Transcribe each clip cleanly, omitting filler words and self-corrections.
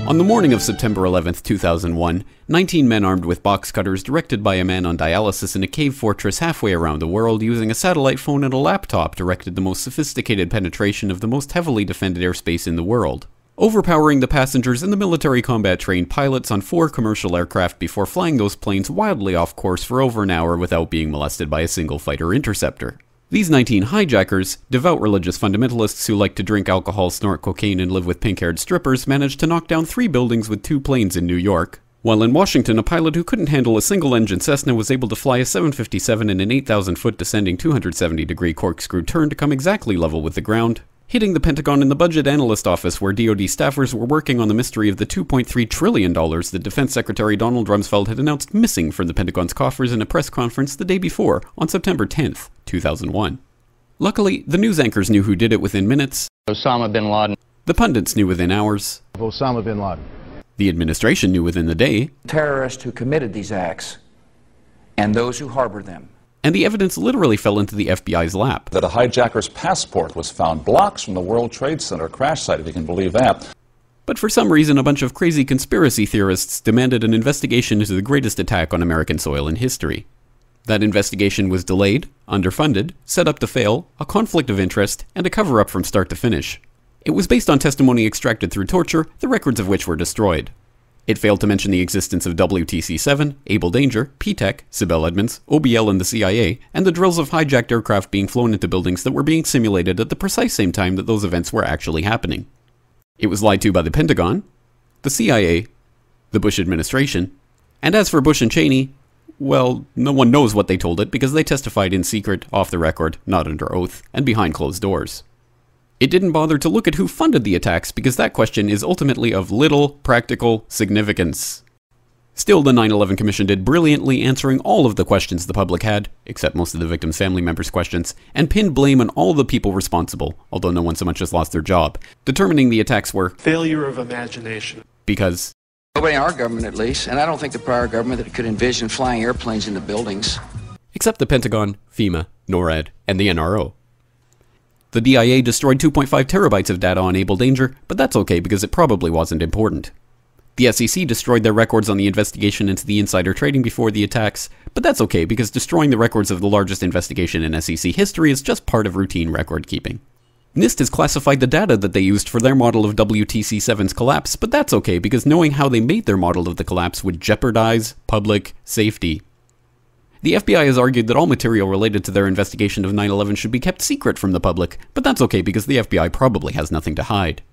On the morning of September 11, 2001, 19 men armed with box cutters directed by a man on dialysis in a cave fortress halfway around the world using a satellite phone and a laptop directed the most sophisticated penetration of the most heavily defended airspace in the world, overpowering the passengers and the military combat-trained pilots on 4 commercial aircraft before flying those planes wildly off course for over an hour without being molested by a single fighter interceptor. These 19 hijackers, devout religious fundamentalists who like to drink alcohol, snort cocaine, and live with pink-haired strippers, managed to knock down 3 buildings with 2 planes in New York, while in Washington a pilot who couldn't handle a single-engine Cessna was able to fly a 757 in an 8,000-foot descending 270-degree corkscrew turn to come exactly level with the ground, hitting the Pentagon in the budget analyst office where DoD staffers were working on the mystery of the $2.3 trillion that Defense Secretary Donald Rumsfeld had announced missing from the Pentagon's coffers in a press conference the day before, on September 10th, 2001. Luckily, the news anchors knew who did it within minutes. Osama bin Laden. The pundits knew within hours. Osama bin Laden. The administration knew within the day. Terrorists who committed these acts and those who harbor them. And the evidence literally fell into the FBI's lap. That a hijacker's passport was found blocks from the World Trade Center crash site, if you can believe that. But for some reason, a bunch of crazy conspiracy theorists demanded an investigation into the greatest attack on American soil in history. That investigation was delayed, underfunded, set up to fail, a conflict of interest, and a cover-up from start to finish. It was based on testimony extracted through torture, the records of which were destroyed. It failed to mention the existence of WTC-7, Able Danger, P-TECH, Sibel Edmonds, OBL and the CIA, and the drills of hijacked aircraft being flown into buildings that were being simulated at the precise same time that those events were actually happening. It was lied to by the Pentagon, the CIA, the Bush administration, and as for Bush and Cheney, well, no one knows what they told it because they testified in secret, off the record, not under oath, and behind closed doors. It didn't bother to look at who funded the attacks because that question is ultimately of little practical significance. Still, the 9/11 Commission did brilliantly answering all of the questions the public had, except most of the victims' family members' questions, and pinned blame on all the people responsible, although no one so much as lost their job, determining the attacks were failure of imagination. Because nobody in our government, at least, and I don't think the prior government that could envision flying airplanes into buildings. Except the Pentagon, FEMA, NORAD, and the NRO. The DIA destroyed 2.5 terabytes of data on Able Danger, but that's okay because it probably wasn't important. The SEC destroyed their records on the investigation into the insider trading before the attacks, but that's okay because destroying the records of the largest investigation in SEC history is just part of routine record keeping. NIST has classified the data that they used for their model of WTC-7's collapse, but that's okay because knowing how they made their model of the collapse would jeopardize public safety. The FBI has argued that all material related to their investigation of 9/11 should be kept secret from the public, but that's okay because the FBI probably has nothing to hide.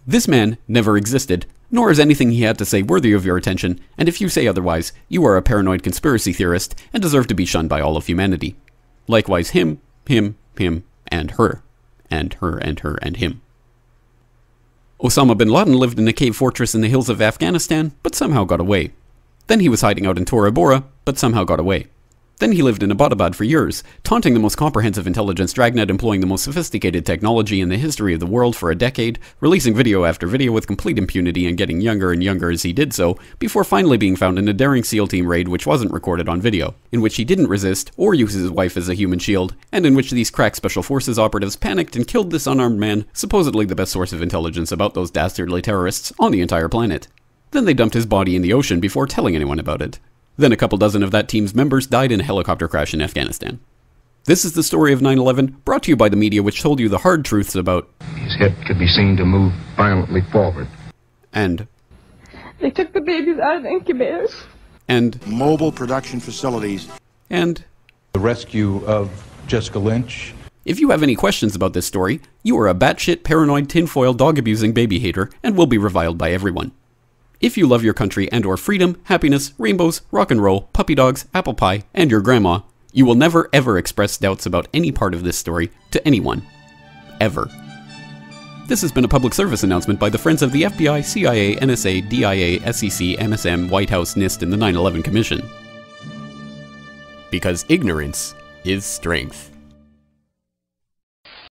This man never existed, nor is anything he had to say worthy of your attention, and if you say otherwise, you are a paranoid conspiracy theorist and deserve to be shunned by all of humanity. Likewise him, and her, and her, and her, and him. Osama bin Laden lived in a cave fortress in the hills of Afghanistan, but somehow got away. Then he was hiding out in Tora Bora, but somehow got away. Then he lived in Abbottabad for years, taunting the most comprehensive intelligence dragnet employing the most sophisticated technology in the history of the world for a decade, releasing video after video with complete impunity and getting younger and younger as he did so, before finally being found in a daring SEAL team raid which wasn't recorded on video, in which he didn't resist or use his wife as a human shield, and in which these crack special forces operatives panicked and killed this unarmed man, supposedly the best source of intelligence about those dastardly terrorists on the entire planet. Then they dumped his body in the ocean before telling anyone about it. Then a couple dozen of that team's members died in a helicopter crash in Afghanistan. This is the story of 9/11, brought to you by the media which told you the hard truths about his head could be seen to move violently forward. And they took the babies out of the incubators. And mobile production facilities. And the rescue of Jessica Lynch. If you have any questions about this story, you are a batshit paranoid tinfoil dog-abusing baby hater and will be reviled by everyone. If you love your country and or freedom, happiness, rainbows, rock and roll, puppy dogs, apple pie, and your grandma, you will never ever express doubts about any part of this story to anyone. Ever. This has been a public service announcement by the Friends of the FBI, CIA, NSA, DIA, SEC, MSM, White House, NIST, and the 9/11 Commission. Because ignorance is strength.